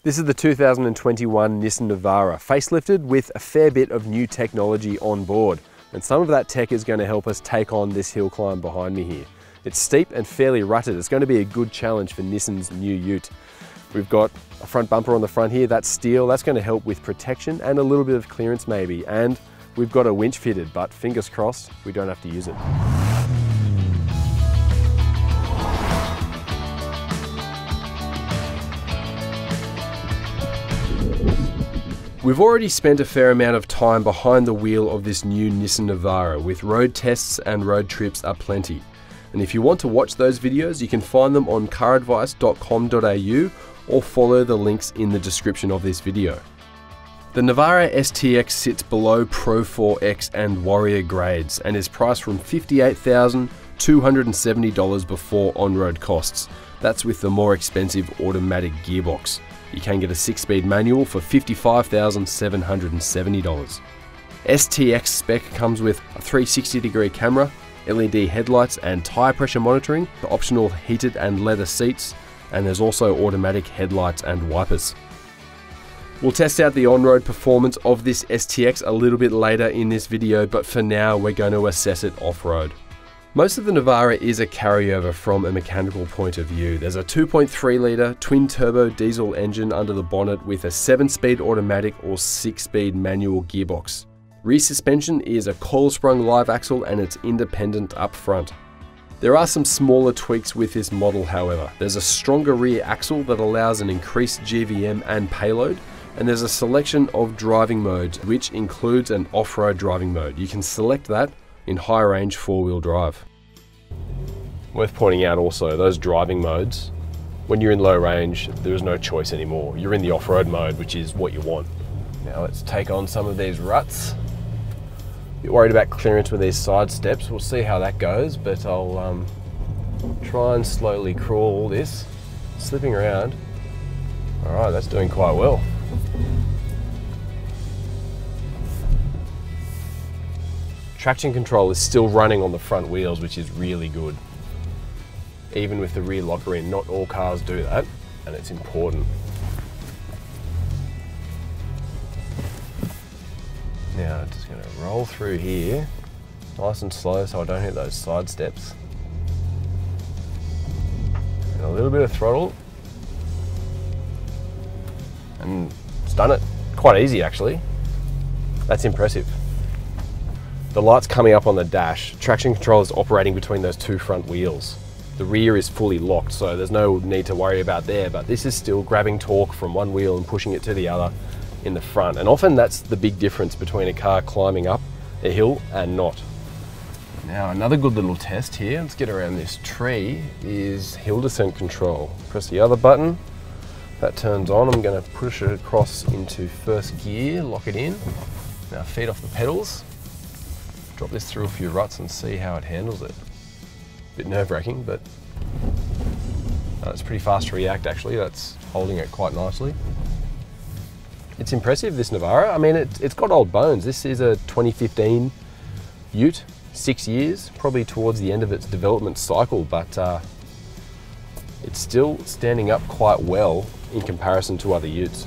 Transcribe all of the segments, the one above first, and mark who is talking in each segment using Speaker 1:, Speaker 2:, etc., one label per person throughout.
Speaker 1: This is the 2021 Nissan Navara, facelifted with a fair bit of new technology on board. And some of that tech is going to help us take on this hill climb behind me here. It's steep and fairly rutted. It's going to be a good challenge for Nissan's new ute. We've got a front bumper on the front here, that's steel. That's going to help with protection and a little bit of clearance maybe. And we've got a winch fitted, but fingers crossed, we don't have to use it. We've already spent a fair amount of time behind the wheel of this new Nissan Navara, with road tests and road trips aplenty. And if you want to watch those videos, you can find them on CarAdvice.com.au or follow the links in the description of this video. The Navara STX sits below Pro 4X and Warrior grades and is priced from $58,270 before on-road costs. That's with the more expensive automatic gearbox. You can get a 6-speed manual for $55,770. STX spec comes with a 360-degree camera, LED headlights and tyre pressure monitoring, the optional heated and leather seats, and there's also automatic headlights and wipers. We'll test out the on-road performance of this STX a little bit later in this video, but for now we're going to assess it off-road. Most of the Navara is a carryover from a mechanical point of view. There's a 2.3 litre twin-turbo diesel engine under the bonnet with a 7-speed automatic or 6-speed manual gearbox. Rear suspension is a coil-sprung live axle and it's independent up front. There are some smaller tweaks with this model, however. There's a stronger rear axle that allows an increased GVM and payload, and there's a selection of driving modes, which includes an off-road driving mode. You can select that in high range 4-wheel drive. Worth pointing out also, those driving modes, when you're in low range, there is no choice anymore. You're in the off-road mode, which is what you want. Now let's take on some of these ruts. A bit worried about clearance with these side steps. We'll see how that goes, but I'll try and slowly crawl this, slipping around. All right, that's doing quite well. Traction control is still running on the front wheels, which is really good. Even with the rear locker in, not all cars do that, and it's important. Now, I'm just going to roll through here, nice and slow so I don't hit those side steps. And a little bit of throttle. And it's done it. Quite easy, actually. That's impressive. The light's coming up on the dash. Traction control is operating between those two front wheels. The rear is fully locked, so there's no need to worry about there, but this is still grabbing torque from one wheel and pushing it to the other in the front. And often that's the big difference between a car climbing up a hill and not. Now another good little test here, let's get around this tree, is hill descent control. Press the other button, that turns on. I'm going to push it across into first gear, lock it in. Now feet off the pedals. Drop this through a few ruts and see how it handles it. Bit nerve-wracking, but it's pretty fast to react actually. That's holding it quite nicely. It's impressive, this Navara. I mean, it's got old bones. This is a 2015 ute, 6 years, probably towards the end of its development cycle, but it's still standing up quite well in comparison to other utes.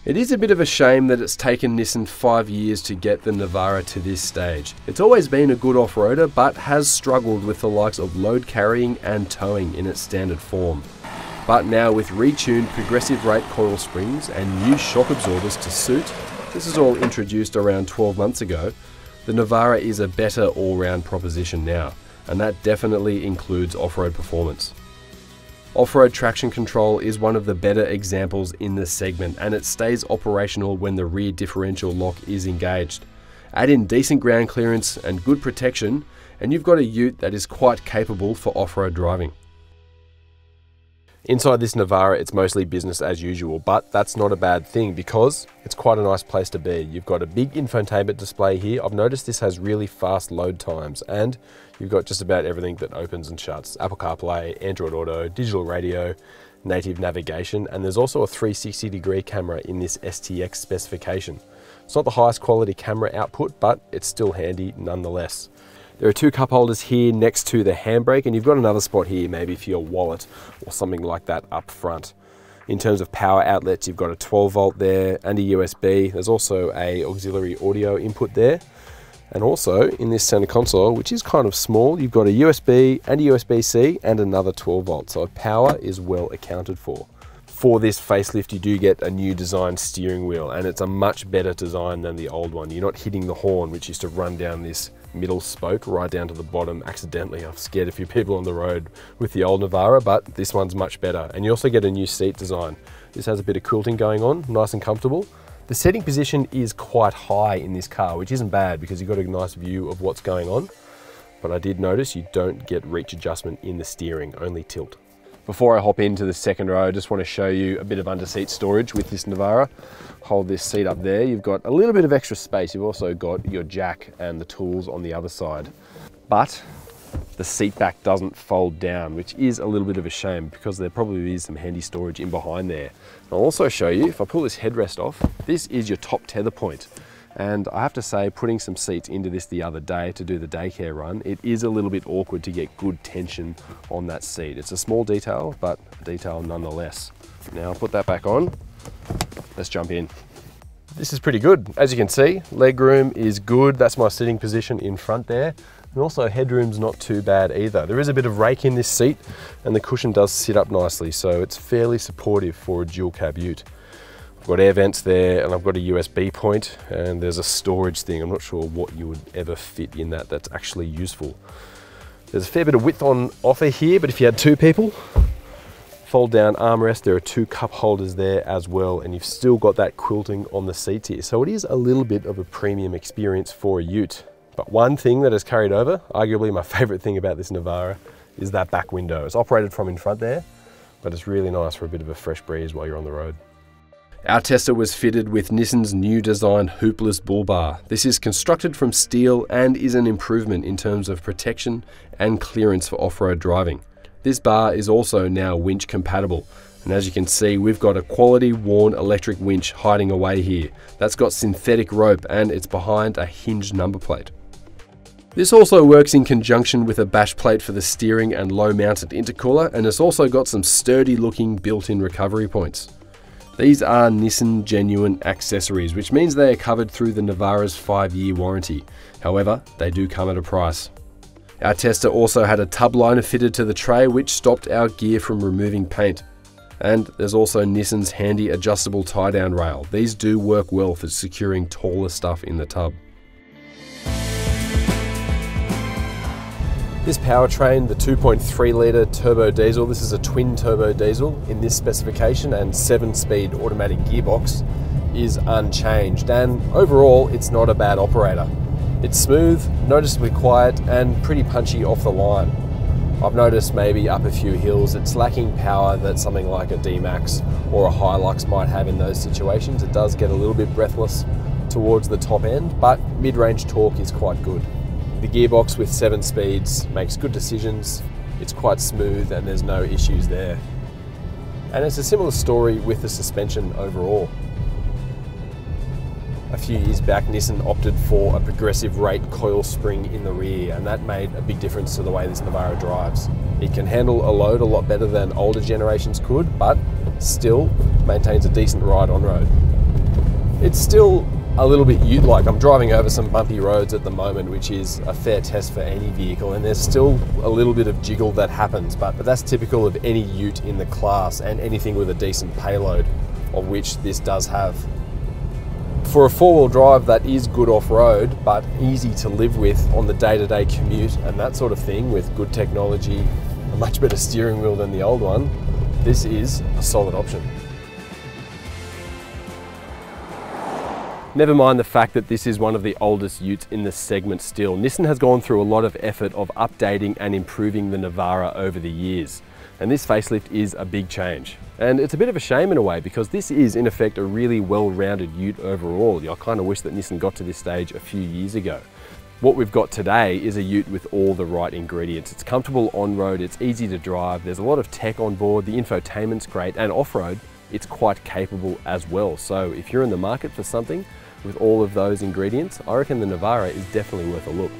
Speaker 1: It is a bit of a shame that it's taken Nissan 5 years to get the Navara to this stage. It's always been a good off-roader, but has struggled with the likes of load carrying and towing in its standard form. But now with retuned progressive rate coil springs and new shock absorbers to suit, this is all introduced around 12 months ago, the Navara is a better all-round proposition now, and that definitely includes off-road performance. Off-road traction control is one of the better examples in this segment, and it stays operational when the rear differential lock is engaged. Add in decent ground clearance and good protection, and you've got a ute that is quite capable for off-road driving. Inside this Navara, it's mostly business as usual, but that's not a bad thing because it's quite a nice place to be. You've got a big infotainment display here. I've noticed this has really fast load times, and you've got just about everything that opens and shuts. Apple CarPlay, Android Auto, digital radio, native navigation, and there's also a 360-degree camera in this STX specification. It's not the highest quality camera output, but it's still handy nonetheless. There are 2 cup holders here next to the handbrake, and you've got another spot here maybe for your wallet or something like that up front. In terms of power outlets, you've got a 12 volt there and a USB. There's also a auxiliary audio input there. And also in this center console, which is kind of small, you've got a USB and a USB-C and another 12 volts. So power is well accounted for. For this facelift, you do get a new design steering wheel, and it's a much better design than the old one. You're not hitting the horn, which used to run down this middle spoke right down to the bottom accidentally. I've scared a few people on the road with the old Navara, but this one's much better. And you also get a new seat design. This has a bit of quilting going on, nice and comfortable. The seating position is quite high in this car, which isn't bad because you've got a nice view of what's going on. But I did notice you don't get reach adjustment in the steering, only tilt. Before I hop into the second row, I just want to show you a bit of under-seat storage with this Navara. Hold this seat up there. You've got a little bit of extra space. You've also got your jack and the tools on the other side. But the seat back doesn't fold down, which is a little bit of a shame because there probably is some handy storage in behind there. I'll also show you, if I pull this headrest off, this is your top tether point. And I have to say, putting some seats into this the other day to do the daycare run, it is a little bit awkward to get good tension on that seat. It's a small detail, but a detail nonetheless. Now I'll put that back on. Let's jump in. This is pretty good. As you can see, leg room is good. That's my sitting position in front there. And also headroom's not too bad either. There is a bit of rake in this seat and the cushion does sit up nicely, so it's fairly supportive for a dual cab ute. I've got air vents there and I've got a USB point and there's a storage thing. I'm not sure what you would ever fit in that that's actually useful. There's a fair bit of width on offer here, but if you had two people, fold down armrest, there are two cup holders there as well, and you've still got that quilting on the seats here. So it is a little bit of a premium experience for a ute. But one thing that has carried over, arguably my favorite thing about this Navara, is that back window. It's operated from in front there, but it's really nice for a bit of a fresh breeze while you're on the road. Our tester was fitted with Nissan's new design hoopless bull bar. This is constructed from steel and is an improvement in terms of protection and clearance for off-road driving. This bar is also now winch compatible. And as you can see, we've got a quality worn electric winch hiding away here. That's got synthetic rope and it's behind a hinged number plate. This also works in conjunction with a bash plate for the steering and low mounted intercooler, and it's also got some sturdy looking built-in recovery points. These are Nissan genuine accessories, which means they are covered through the Navara's 5-year warranty. However, they do come at a price. Our tester also had a tub liner fitted to the tray, which stopped our gear from removing paint. And there's also Nissan's handy adjustable tie-down rail. These do work well for securing taller stuff in the tub. This powertrain, the 2.3 litre turbo diesel, this is a twin turbo diesel in this specification and 7-speed automatic gearbox, is unchanged, and overall it's not a bad operator. It's smooth, noticeably quiet and pretty punchy off the line. I've noticed maybe up a few hills it's lacking power that something like a D-Max or a Hilux might have in those situations. It does get a little bit breathless towards the top end, but mid-range torque is quite good. The gearbox with 7 speeds makes good decisions, it's quite smooth and there's no issues there. And it's a similar story with the suspension overall. A few years back, Nissan opted for a progressive rate coil spring in the rear, and that made a big difference to the way this Navara drives. It can handle a load a lot better than older generations could, but still maintains a decent ride on road. It's still a little bit ute-like. I'm driving over some bumpy roads at the moment, which is a fair test for any vehicle, and there's still a little bit of jiggle that happens, but that's typical of any ute in the class and anything with a decent payload, of which this does have. For a four-wheel drive, that is good off-road, but easy to live with on the day-to-day commute and that sort of thing, with good technology, a much better steering wheel than the old one, this is a solid option. Never mind the fact that this is one of the oldest utes in the segment still. Nissan has gone through a lot of effort of updating and improving the Navara over the years. And this facelift is a big change. And it's a bit of a shame in a way, because this is in effect a really well-rounded ute overall. I kind of wish that Nissan got to this stage a few years ago. What we've got today is a ute with all the right ingredients. It's comfortable on-road, it's easy to drive, there's a lot of tech on board, the infotainment's great, and off-road, it's quite capable as well. So if you're in the market for something with all of those ingredients, I reckon the Navara is definitely worth a look.